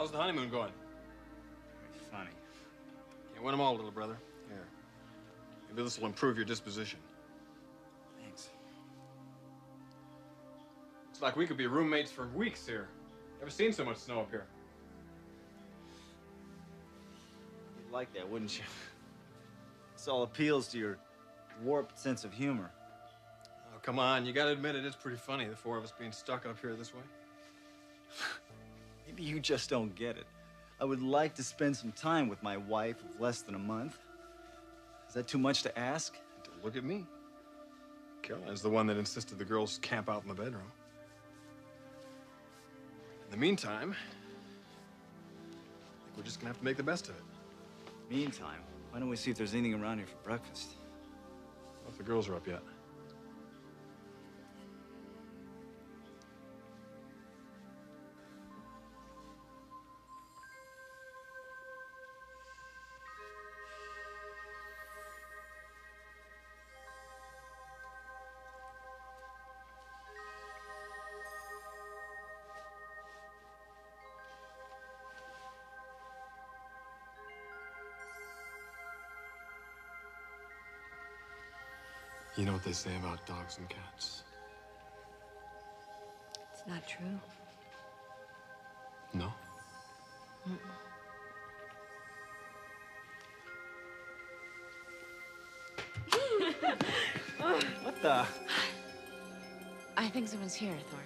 How's the honeymoon going? Very funny. Can't win them all, little brother. Here. Maybe this will improve your disposition. Thanks. Looks like we could be roommates for weeks here. Never seen so much snow up here. You'd like that, wouldn't you? This all appeals to your warped sense of humor. Oh, come on. You gotta admit it is pretty funny, the four of us being stuck up here this way. Maybe you just don't get it. I would like to spend some time with my wife of less than a month. Is that too much to ask? Don't look at me. Caroline's the one that insisted the girls camp out in the bedroom. In the meantime, I think we're just gonna have to make the best of it. Meantime, why don't we see if there's anything around here for breakfast? Not if the girls are up yet. You know what they say about dogs and cats? It's not true. No? What the? I think someone's here, Thorne.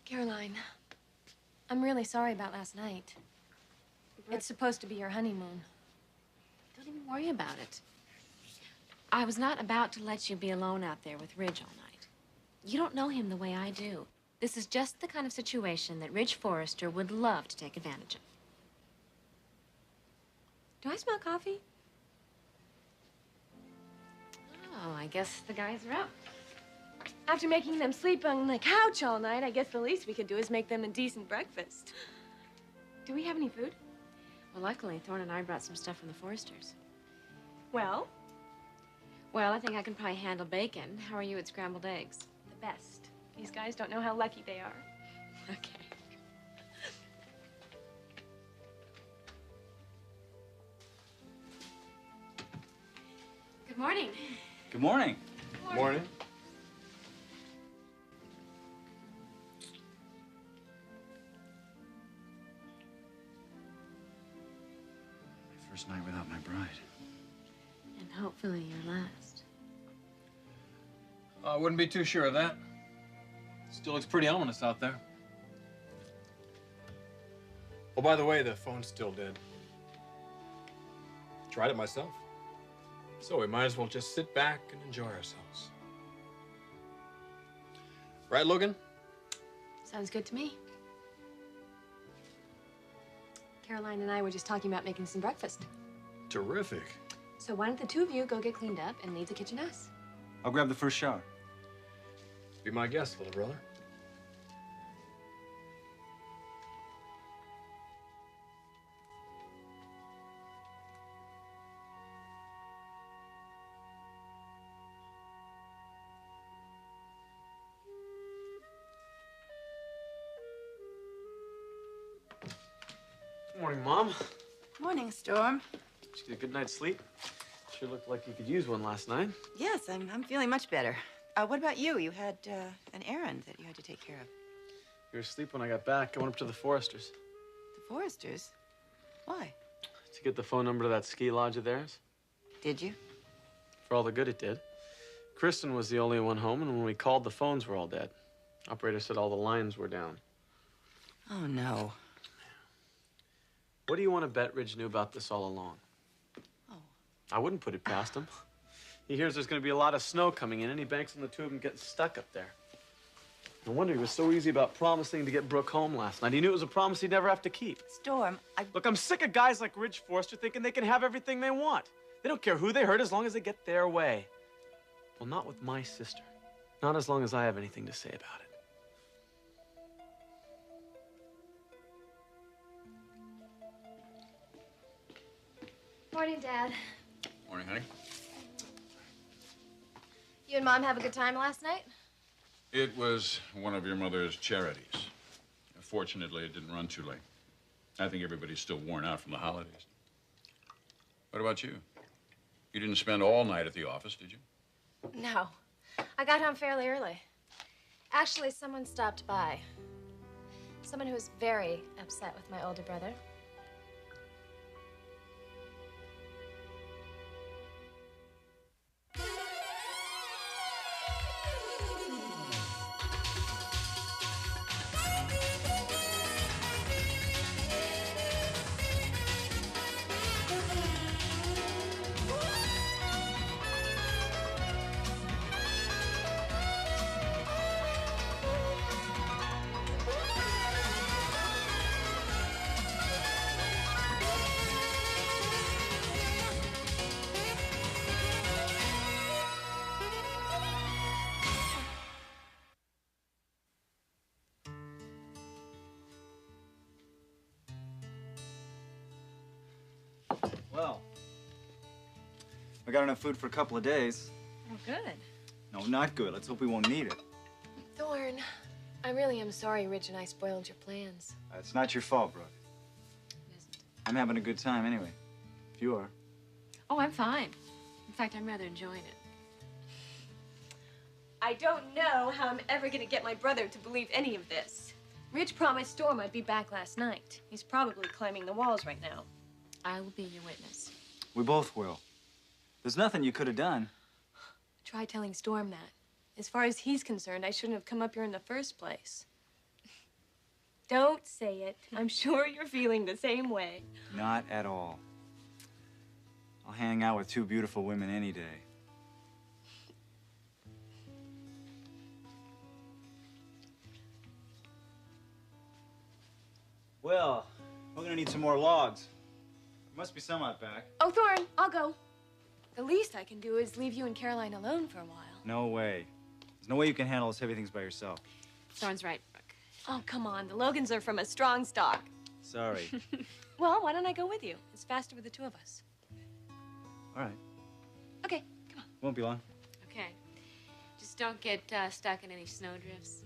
Caroline, I'm really sorry about last night. It's supposed to be your honeymoon. Don't even worry about it. I was not about to let you be alone out there with Ridge all night. You don't know him the way I do. This is just the kind of situation that Ridge Forrester would love to take advantage of. Do I smell coffee? Oh, I guess the guys are up. After making them sleep on the couch all night, I guess the least we could do is make them a decent breakfast. Do we have any food? Well, luckily, Thorne and I brought some stuff from the Forresters. Well, Well, I think I can probably handle bacon. How are you at scrambled eggs? the best. These guys don't know how lucky they are. Okay. Good morning. Good morning. Morning. My first night without my bride. And hopefully your last. I wouldn't be too sure of that. Still looks pretty ominous out there. Oh, by the way, the phone's still dead. Tried it myself. So we might as well just sit back and enjoy ourselves. Right, Logan? Sounds good to me. Caroline and I were just talking about making some breakfast. Terrific. So why don't the two of you go get cleaned up and leave the kitchen to us? I'll grab the first shower. Be my guest, little brother. Good morning, Mom. Morning, Storm. Did you get a good night's sleep? Sure looked like you could use one last night. Yes, I'm feeling much better. What about you? You had an errand that you had to take care of. You were asleep when I got back. I went up to the Forresters The Forresters? Why? to get the phone number to that ski lodge of theirs. Did you? For all the good it did. Kristen was the only one home, and when we called, the phones were all dead. Operator said all the lines were down. Oh, no. What do you want to bet Ridge knew about this all along? Oh. I wouldn't put it past him. He hears there's going to be a lot of snow coming in, and he banks on the two of them getting stuck up there. No wonder he was so easy about promising to get Brooke home last night. He knew it was a promise he'd never have to keep. Storm, Look, I'm sick of guys like Ridge Forrester thinking they can have everything they want. They don't care who they hurt as long as they get their way. Well, not with my sister. Not as long as I have anything to say about it. Morning, Dad. Morning, honey. You and Mom have a good time last night? It was one of your mother's charities. Fortunately, it didn't run too late. I think everybody's still worn out from the holidays. What about you? You didn't spend all night at the office, did you? No. I got home fairly early. Actually, someone stopped by. Someone who was very upset with my older brother. Well, I got enough food for a couple of days. Oh, good. No, not good. Let's hope we won't need it. Thorne, I really am sorry Ridge and I spoiled your plans. It's not your fault, Brooke. It isn't. I'm having a good time anyway. If you are. Oh, I'm fine. In fact, I'm rather enjoying it. I don't know how I'm ever gonna get my brother to believe any of this. Ridge promised Storm I'd be back last night. He's probably climbing the walls right now. I will be your witness. We both will. There's nothing you could have done. Try telling Storm that. As far as he's concerned, I shouldn't have come up here in the first place. Don't say it. I'm sure you're feeling the same way. Not at all. I'll hang out with two beautiful women any day. Well, we're gonna need some more logs. There must be some out back. Oh, Thorne, I'll go. The least I can do is leave you and Caroline alone for a while. No way. There's no way you can handle those heavy things by yourself. Thorne's right, Brooke. Oh, come on. The Logans are from a strong stock. Sorry. Well, why don't I go with you? It's faster with the two of us. All right. Okay, come on. Won't be long. Okay. Just don't get stuck in any snowdrifts.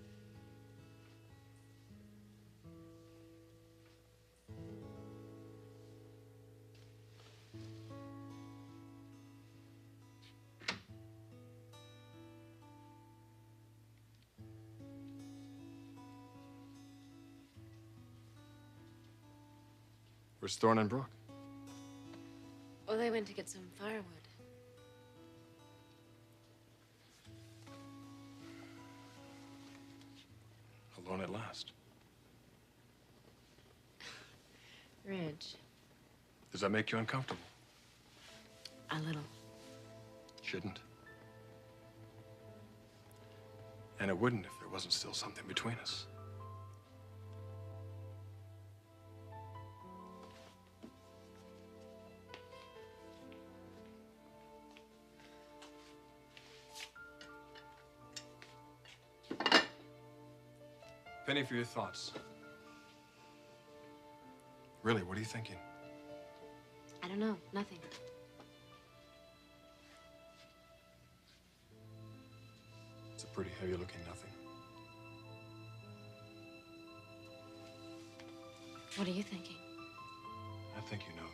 Where's Thorne and Brooke? Well, they went to get some firewood. Alone at last. Ridge, Does that make you uncomfortable? a little. Shouldn't. And it wouldn't if there wasn't still something between us. Penny for your thoughts. Really, what are you thinking? I don't know. Nothing. It's a pretty heavy-looking nothing. What are you thinking? I think you know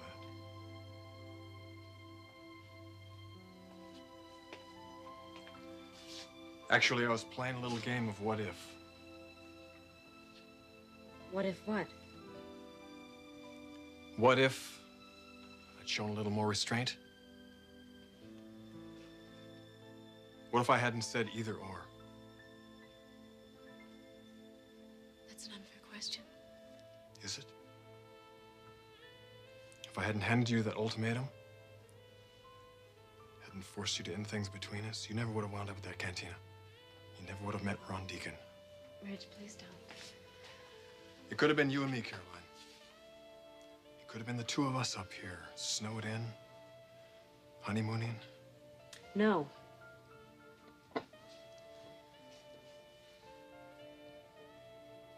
that. Actually, I was playing a little game of what if. What if what? What if I'd shown a little more restraint? What if I hadn't said either or? That's an unfair question. Is it? If I hadn't handed you that ultimatum, hadn't forced you to end things between us, you never would have wound up at that cantina. You never would have met Ron Deacon. Ridge, please don't. It could have been you and me, Caroline. It could have been the two of us up here, snowed in, honeymooning. No.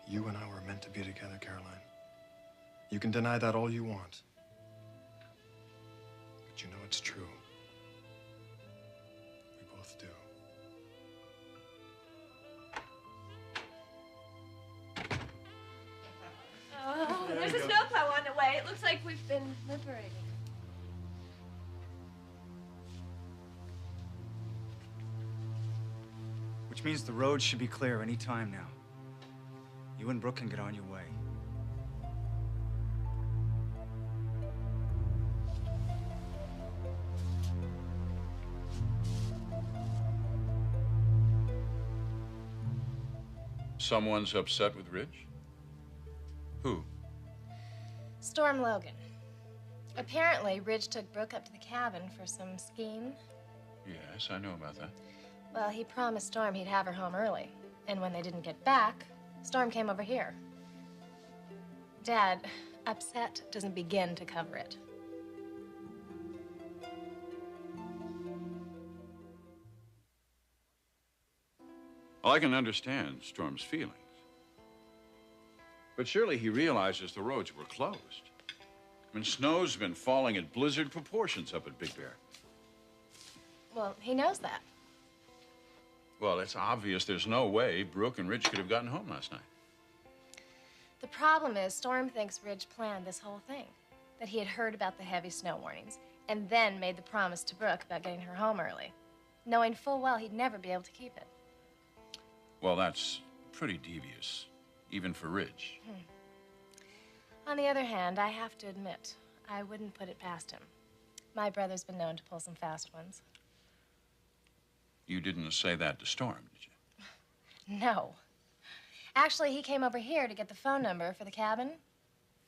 You and I were meant to be together, Caroline. You can deny that all you want. But you know it's true. We both do. Oh, there's a snowplow on the way. It looks like we've been liberated. Which means the road should be clear any time now. You and Brooke can get on your way. Someone's upset with Ridge? Who? Storm Logan. Apparently, Ridge took Brooke up to the cabin for some scheme. Yes, I know about that. Well, he promised Storm he'd have her home early. And when they didn't get back, Storm came over here. Dad, upset doesn't begin to cover it. Well, I can understand Storm's feelings. But surely he realizes the roads were closed. I mean, snow's been falling in blizzard proportions up at Big Bear. Well, he knows that. Well, it's obvious there's no way Brooke and Ridge could have gotten home last night. The problem is, Storm thinks Ridge planned this whole thing. That he had heard about the heavy snow warnings, and then made the promise to Brooke about getting her home early, knowing full well he'd never be able to keep it. Well, that's pretty devious, even for Ridge. On the other hand, I have to admit, I wouldn't put it past him. My brother's been known to pull some fast ones. You didn't say that to Storm, did you? No. Actually, he came over here to get the phone number for the cabin.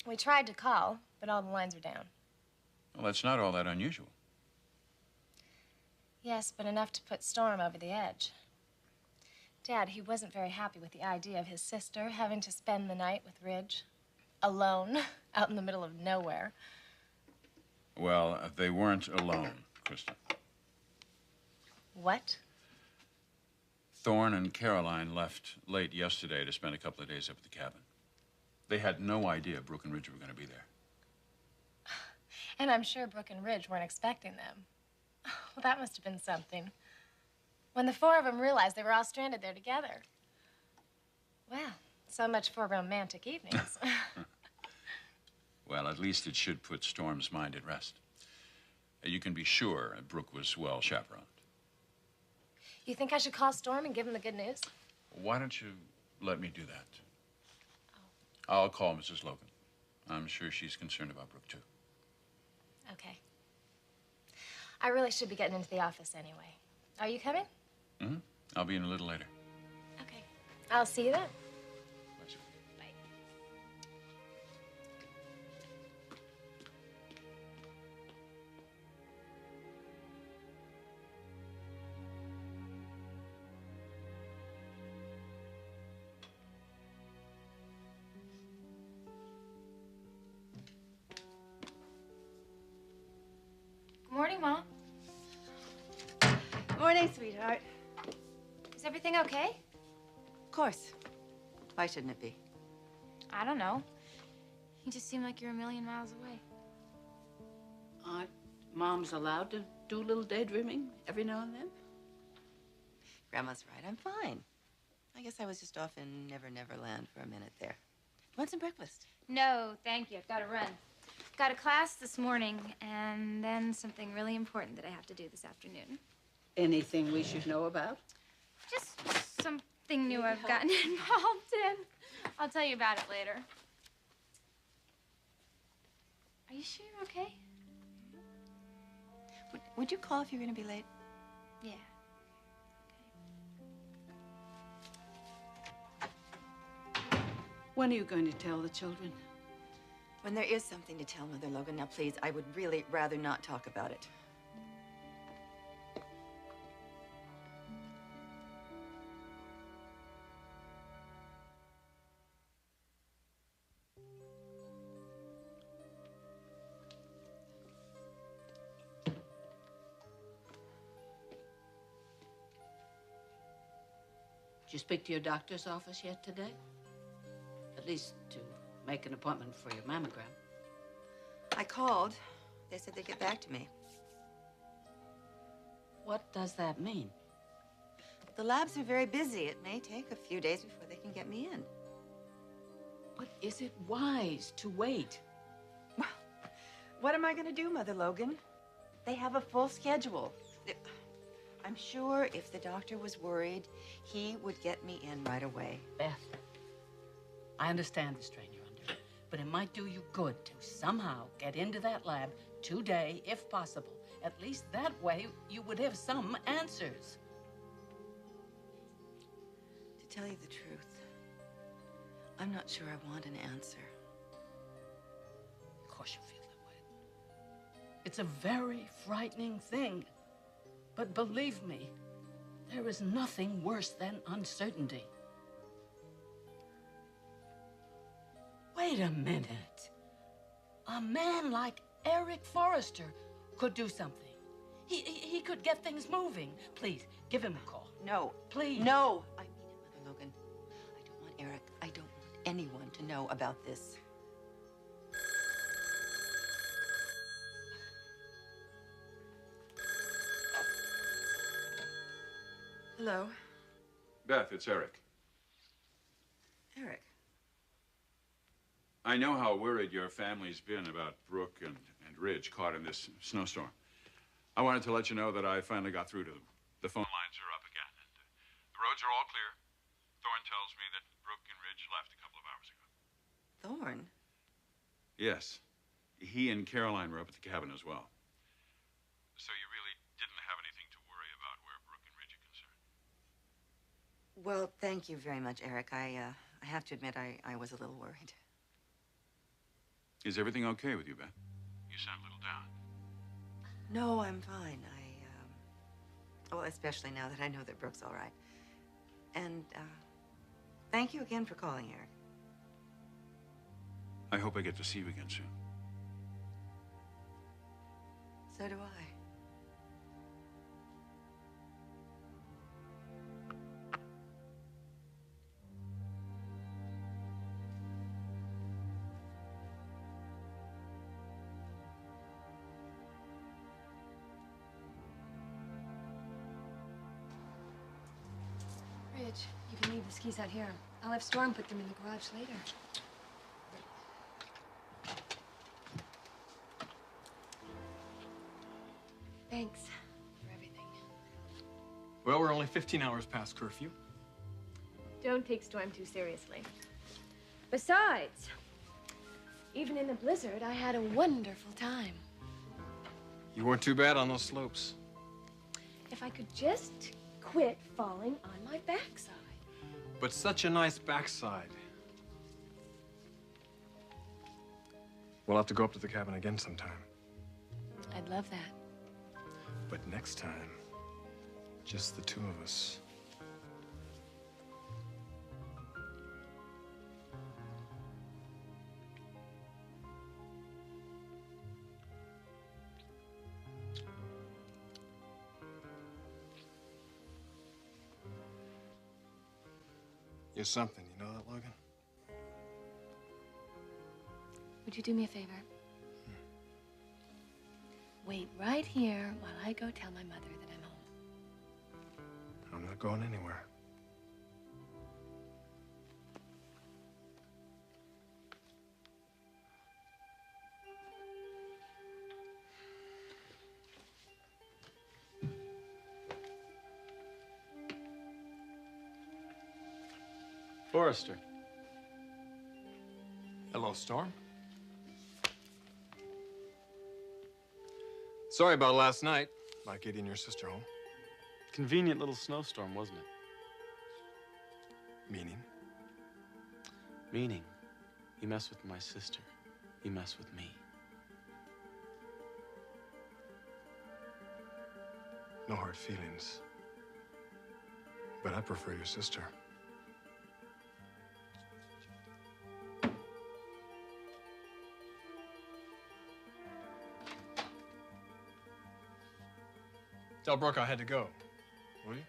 We tried to call, but all the lines were down. Well, that's not all that unusual. Yes, but enough to put Storm over the edge. Dad, he wasn't very happy with the idea of his sister having to spend the night with Ridge, alone, out in the middle of nowhere. Well, they weren't alone, Kristen. What? Thorne and Caroline left late yesterday to spend a couple of days up at the cabin. They had no idea Brooke and Ridge were going to be there. And I'm sure Brooke and Ridge weren't expecting them. Well, that must have been something. When the four of them realized they were all stranded there together. Well, so much for romantic evenings. Well, at least it should put Storm's mind at rest. You can be sure Brooke was well chaperoned. You think I should call Storm and give him the good news? Why don't you let me do that? I'll call Mrs. Logan. I'm sure she's concerned about Brooke, too. Okay. I really should be getting into the office anyway. Are you coming? Mm-hmm. I'll be in a little later. Okay. I'll see you then. Bye, sweetie. Bye. Good morning, Mom. Morning, sweetheart. Is everything okay? Of course. Why shouldn't it be? I don't know. You just seem like you're a million miles away. Aren't moms allowed to do a little daydreaming every now and then? Grandma's right. I'm fine. I guess I was just off in Never Never Land for a minute there. Want some breakfast? No, thank you. I've got to run. Got a class this morning, and then something really important that I have to do this afternoon. Anything we should know about? Just something new I've gotten involved in. I'll tell you about it later. Are you sure you're okay? Would you call if you're going to be late? Yeah. When are you going to tell the children? When there is something to tell Mother Logan. Now, please, I would really rather not talk about it. Did you speak to your doctor's office yet today? At least to make an appointment for your mammogram. I called. They said they'd get back to me. What does that mean? The labs are very busy. It may take a few days before they can get me in. But is it wise to wait? What am I going to do, Mother Logan? They have a full schedule. I'm sure if the doctor was worried, he would get me in right away. Beth, I understand the strain you're under, but it might do you good to somehow get into that lab today, if possible. At least that way, you would have some answers. To tell you the truth, I'm not sure I want an answer. Of course you feel that way. It's a very frightening thing. But believe me, there is nothing worse than uncertainty. Wait a minute. A man like Eric Forrester could do something. He could get things moving. Please, give him a call. No. Please. No. I mean it, Mother Logan. I don't want Eric. I don't want anyone to know about this. Hello? Beth, it's Eric. Eric. I know how worried your family's been about Brooke and Ridge caught in this snowstorm. I wanted to let you know that I finally got through to them. The phone lines are up again, and the roads are all clear. Thorne tells me that Brooke and Ridge left a couple of hours ago. Thorne? Yes. He and Caroline were up at the cabin as well. So you really didn't have anything to worry about where Brooke and Ridge are concerned. Well, thank you very much, Eric. I have to admit I was a little worried. Is everything okay with you, Beth? You sound a little down. No, I'm fine. Well, especially now that I know that Brooke's all right. And, thank you again for calling, Eric. I hope I get to see you again soon. So do I. Ridge, you can leave the skis out here. I'll have Storm put them in the garage later. Thanks for everything. Well, we're only 15 hours past curfew. Don't take Storm too seriously. Besides, even in a blizzard, I had a wonderful time. You weren't too bad on those slopes. If I could just quit falling on my backside. But such a nice backside. We'll have to go up to the cabin again sometime. I'd love that. But next time, just the two of us. You're something, you know that, Logan? Would you do me a favor? Wait right here while I go tell my mother that I'm home. I'm not going anywhere. Forrester. Hello, Storm. Sorry about last night, about getting your sister home. Convenient little snowstorm, wasn't it? Meaning? Meaning, you mess with my sister, you mess with me. No hard feelings. But I prefer your sister. Tell Brooke I had to go, will you?